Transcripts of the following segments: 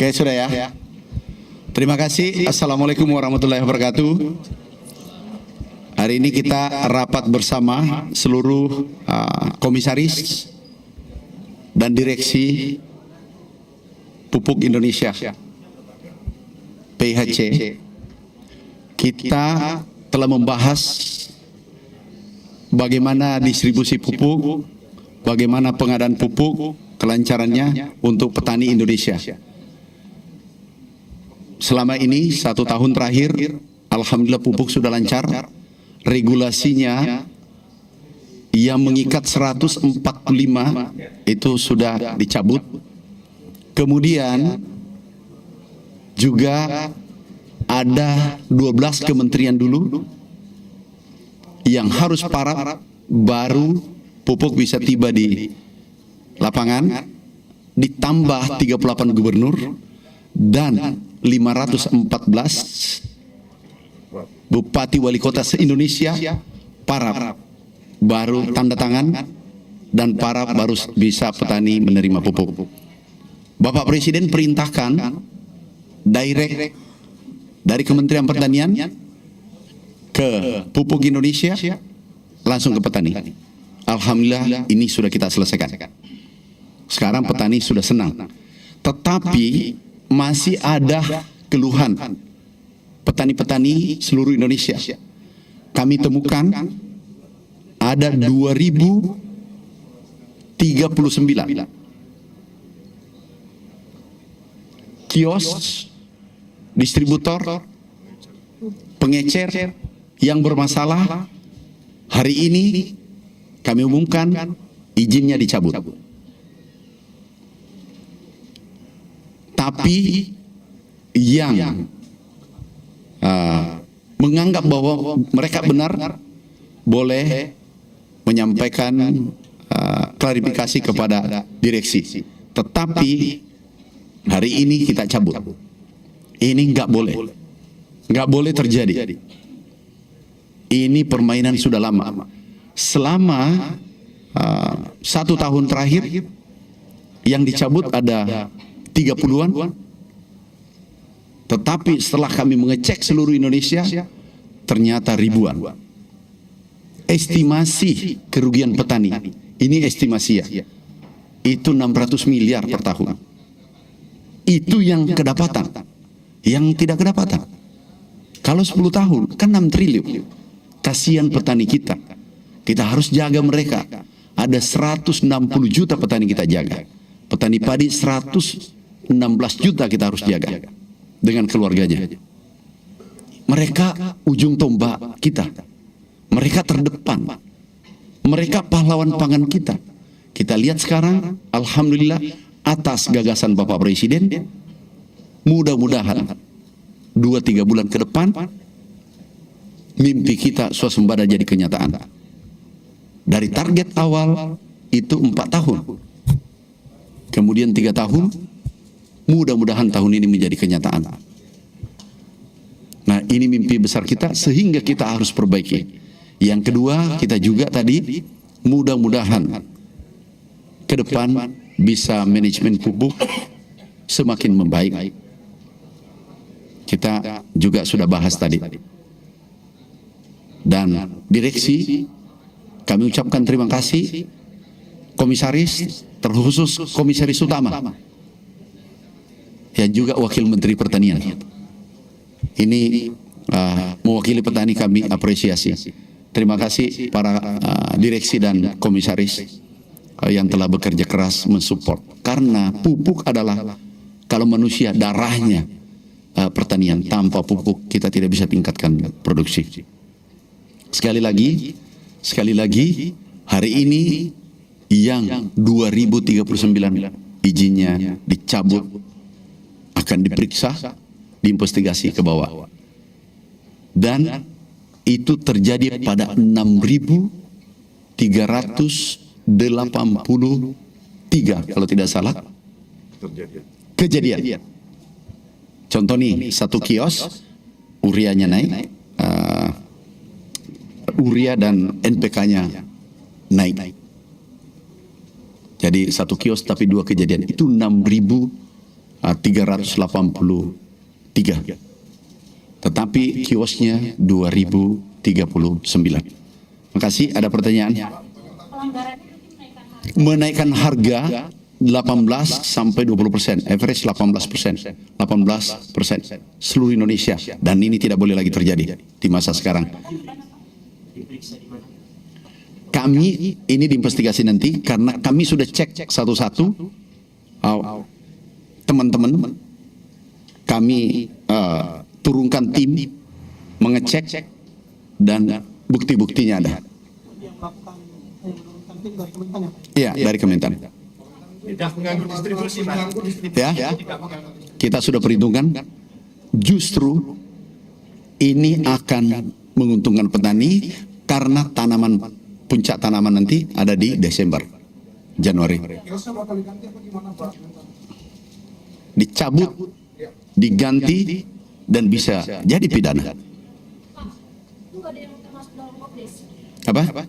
Oke, sudah ya. Terima kasih. Assalamualaikum warahmatullahi wabarakatuh. Hari ini kita rapat bersama seluruh komisaris dan direksi Pupuk Indonesia PIHC. Kita telah membahas bagaimana distribusi pupuk, bagaimana pengadaan pupuk, kelancarannya untuk petani Indonesia. Selama ini 1 tahun terakhir, alhamdulillah pupuk sudah lancar. Regulasinya yang mengikat 145 itu sudah dicabut. Kemudian juga ada 12 kementerian dulu yang harus paraf baru pupuk bisa tiba di lapangan, ditambah 38 gubernur dan 514 bupati wali kota se-Indonesia paraf baru tanda tangan dan paraf baru bisa petani menerima pupuk. Bapak Presiden perintahkan direct dari Kementerian Pertanian ke Pupuk Indonesia langsung ke petani. Alhamdulillah ini sudah kita selesaikan. Sekarang petani sudah senang. Tetapi masih ada keluhan petani-petani seluruh Indonesia. Kami temukan ada 2039 kios, distributor, pengecer yang bermasalah. Hari ini kami umumkan izinnya dicabut. Tapi yang menganggap bahwa mereka benar boleh menyampaikan klarifikasi kepada direksi. Tetapi hari ini kita cabut. Ini nggak boleh terjadi. Ini permainan sudah lama. Selama 1 tahun terakhir yang dicabut ada 30-an. Tetapi setelah kami mengecek seluruh Indonesia, ternyata ribuan. Estimasi kerugian petani, ini estimasi ya, itu 600 miliar per tahun. Itu yang kedapatan. Yang tidak kedapatan, kalau 10 tahun kan 6 triliun. Kasihan petani kita. Kita harus jaga mereka. Ada 160 juta petani kita jaga. Petani padi 116 juta kita harus jaga dengan keluarganya. Mereka ujung tombak kita. Mereka terdepan. Mereka pahlawan pangan kita. Kita lihat sekarang, alhamdulillah atas gagasan Bapak Presiden, mudah-mudahan 2-3 bulan ke depan mimpi kita swasembada jadi kenyataan. Dari target awal itu 4 tahun, kemudian 3 tahun, mudah-mudahan tahun ini menjadi kenyataan. Nah, ini mimpi besar kita sehingga kita harus perbaiki. Yang kedua, kita juga tadi mudah-mudahan ke depan bisa manajemen pupuk semakin membaik. Kita juga sudah bahas tadi. Dan direksi, kami ucapkan terima kasih. Komisaris, terkhusus komisaris utama, yang juga wakil menteri pertanian. Ini mewakili petani, kami apresiasi. Terima kasih para direksi dan komisaris yang telah bekerja keras mensupport. Karena pupuk adalah, kalau manusia darahnya pertanian, tanpa pupuk kita tidak bisa tingkatkan produksi. Sekali lagi hari ini yang 2039 izinnya dicabut akan diperiksa, diinvestigasi ke bawah. Dan itu terjadi pada 6.383 kalau tidak salah kejadian. Contoh nih, satu kios urianya naik, urea dan NPK-nya naik. Jadi satu kios tapi 2 kejadian, itu 6.000 383. Tetapi kiosnya 2039. Makasih, ada pertanyaan? Menaikkan harga 18 sampai 20%, average 18%, 18% seluruh Indonesia, dan ini tidak boleh lagi terjadi di masa sekarang. Kami ini diinvestigasi nanti karena kami sudah cek satu-satu teman-teman, kami turunkan tim mengecek dan bukti-buktinya ada. Iya, dari Kementan. Ya, kita sudah perhitungkan, justru ini akan menguntungkan petani karena puncak tanaman nanti ada di Desember, Januari. Dicabut, diganti, dan bisa jadi pidana. Apa?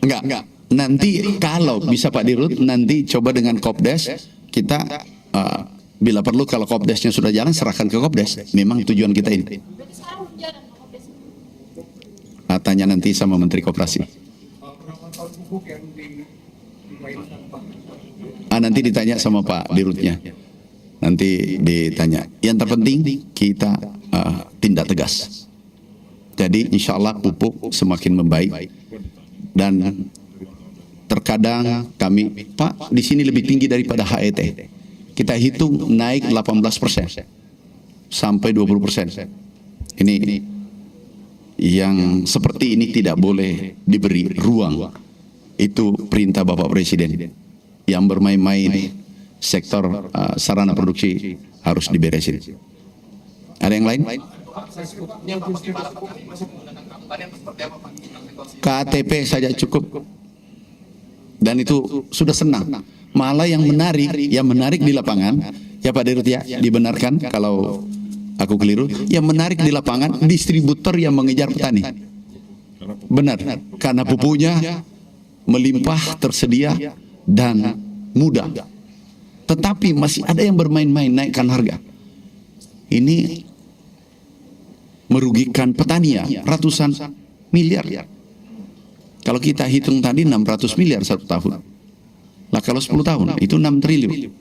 Enggak. Nanti kalau bisa Pak Dirut, nanti coba dengan Kopdes, kita bila perlu kalau Kopdesnya sudah jalan, serahkan ke Kopdes. Memang tujuan kita ini. Tanya nanti sama Menteri Koperasi. Nanti ditanya sama Pak Dirutnya. Nanti ditanya. Yang terpenting kita tindak tegas. Jadi insya Allah pupuk semakin membaik. Dan terkadang kami, Pak, di sini lebih tinggi daripada HET. Kita hitung naik 18% sampai 20%. Ini yang seperti ini tidak boleh diberi ruang. Itu perintah Bapak Presiden. Yang bermain-main sektor sarana produksi harus diberesin. Ada yang lain? KTP saja cukup. Dan itu sudah senang. Malah yang menarik di lapangan, ya Pak Dirut ya, dibenarkan kalau aku keliru, yang menarik di lapangan distributor yang mengejar petani. Benar, karena pupuknya melimpah, tersedia, dan mudah. Tetapi masih ada yang bermain-main naikkan harga. Ini merugikan petani ya, ratusan miliar. Kalau kita hitung tadi 600 miliar satu tahun. Lah kalau 10 tahun itu 6 triliun.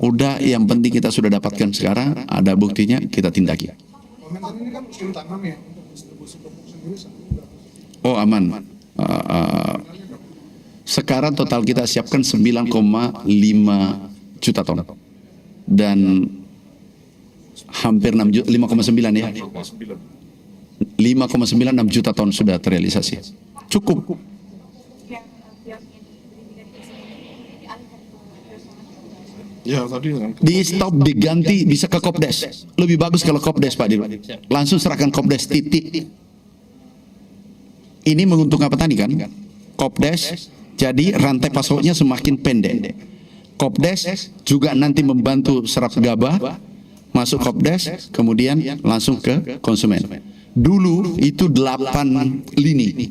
Udah, yang penting kita sudah dapatkan sekarang, ada buktinya, kita tindaki. Oh aman. Sekarang total kita siapkan 9,5 juta ton. Dan hampir 5,9 ya. 5,96 juta ton sudah terrealisasi. Cukup. Ya, tadi Di stop, diganti, bisa ke Kopdes. Lebih bagus kalau Kopdes Pak Dirut. Langsung serahkan Kopdes, titik. Ini menguntungkan petani kan? Kopdes, jadi rantai pasoknya semakin pendek. Kopdes juga nanti membantu serap gabah, masuk Kopdes, kemudian langsung ke konsumen. Dulu itu 8 lini.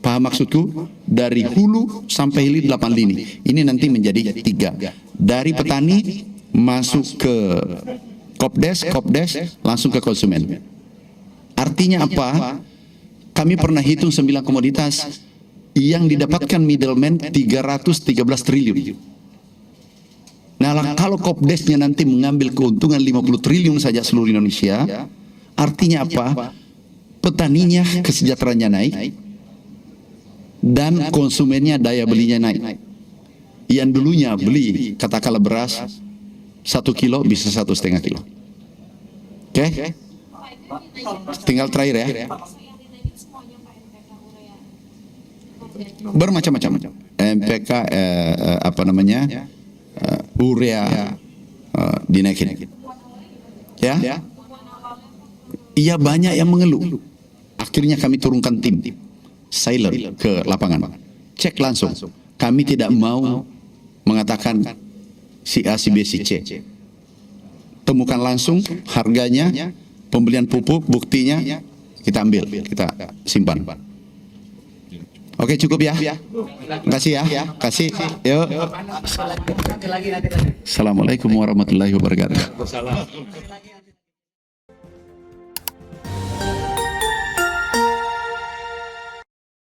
Paham maksudku? Dari hulu sampai hilir 8 lini. Ini nanti menjadi 3. Dari petani masuk ke Kopdes, langsung ke konsumen. Artinya apa? Kami pernah hitung 9 komoditas yang didapatkan middleman 313 triliun. Nah, kalau Kopdesnya nanti mengambil keuntungan 50 triliun saja seluruh Indonesia, artinya apa? Petaninya kesejahteraannya naik dan konsumennya daya belinya naik. Yang dulunya beli katakanlah beras 1 kilo bisa 1,5 kilo. Oke? Tinggal terakhir ya. Bermacam-macam. MPK urea dinaikin. Ya? Iya, banyak yang mengeluh. Akhirnya kami turunkan tim silent ke lapangan. Cek langsung. Kami tidak mau mengatakan si A, si B, si C. Temukan langsung harganya, pembelian pupuk, buktinya, kita ambil, kita simpan. Oke, cukup ya. Kasih ya. Kasih. Yuk. Assalamualaikum warahmatullahi wabarakatuh.